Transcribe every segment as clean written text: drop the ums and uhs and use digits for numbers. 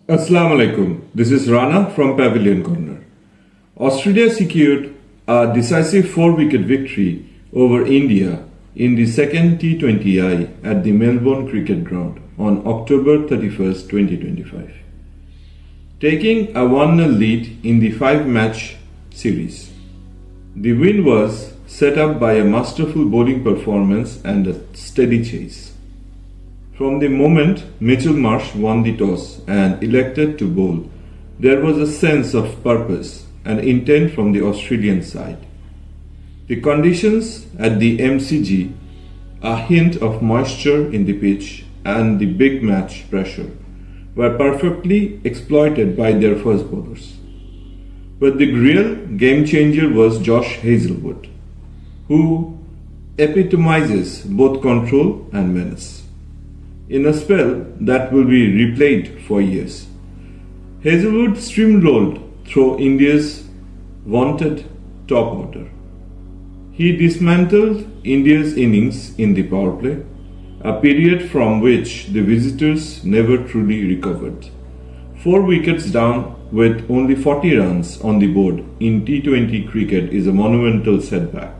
Assalamu alaikum. This is Rana from Pavilion Corner. Australia secured a decisive 4-wicket victory over India in the second T20I at the Melbourne Cricket Ground on October 31st, 2025, taking a 1-0 lead in the 5-match series. The win was set up by a masterful bowling performance and a steady chase. From the moment Mitchell Marsh won the toss and elected to bowl, there was a sense of purpose and intent from the Australian side. The conditions at the MCG, a hint of moisture in the pitch and the big match pressure, were perfectly exploited by their first bowlers. But the real game changer was Josh Hazlewood, who epitomizes both control and menace. In a spell that will be replayed for years, Hazlewood steamrolled through India's vaunted top order. He dismantled India's innings in the power play, a period from which the visitors never truly recovered. 4 wickets down with only 40 runs on the board in T20 cricket is a monumental setback,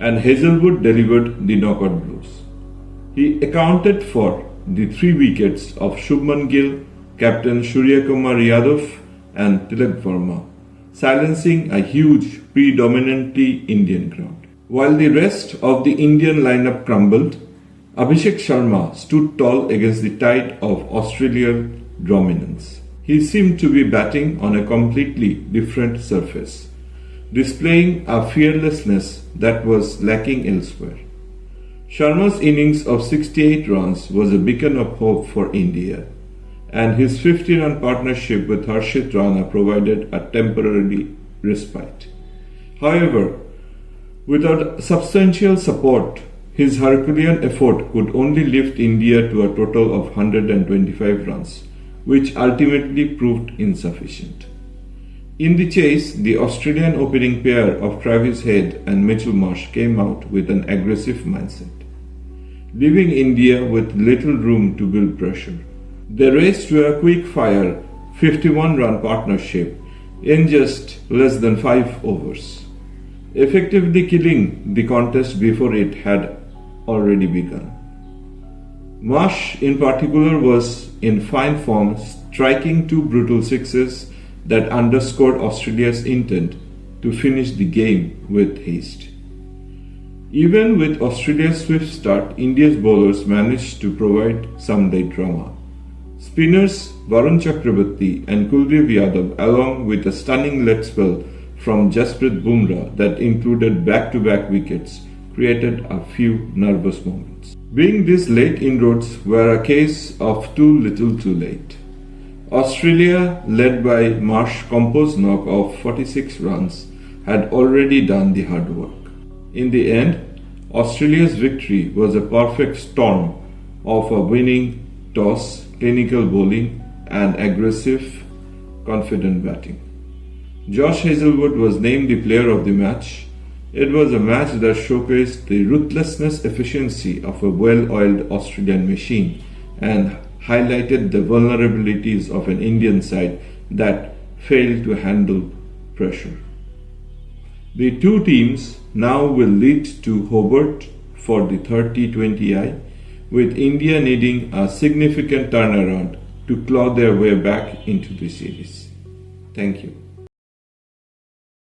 and Hazlewood delivered the knockout blows. He accounted for the 3 wickets of Shubman Gill, Captain Surya Kumar Yadav and Tilak Verma, silencing a huge, predominantly Indian crowd. While the rest of the Indian lineup crumbled, Abhishek Sharma stood tall against the tide of Australian dominance. He seemed to be batting on a completely different surface, displaying a fearlessness that was lacking elsewhere. Sharma's innings of 68 runs was a beacon of hope for India, and his 50-run partnership with Harshit Rana provided a temporary respite. However, without substantial support, his Herculean effort could only lift India to a total of 125 runs, which ultimately proved insufficient. In the chase, the Australian opening pair of Travis Head and Mitchell Marsh came out with an aggressive mindset, leaving India with little room to build pressure. They raced to a quick-fire 51-run partnership in just less than 5 overs, effectively killing the contest before it had already begun. Marsh in particular was in fine form, striking 2 brutal sixes that underscored Australia's intent to finish the game with haste. Even with Australia's swift start, India's bowlers managed to provide some late drama. Spinners Varun Chakrabarti and Kuldeep Yadav, along with a stunning leg spell from Jasprit Bumrah that included back-to-back wickets, created a few nervous moments. Being these late inroads were a case of too little too late. Australia, led by Marsh composed knock of 46 runs, had already done the hard work. In the end, Australia's victory was a perfect storm of a winning toss, clinical bowling, and aggressive, confident batting. Josh Hazlewood was named the player of the match. It was a match that showcased the ruthless efficiency of a well-oiled Australian machine and highlighted the vulnerabilities of an Indian side that failed to handle pressure. The two teams now will lead to Hobart for the third T20I, with India needing a significant turnaround to claw their way back into the series. Thank you.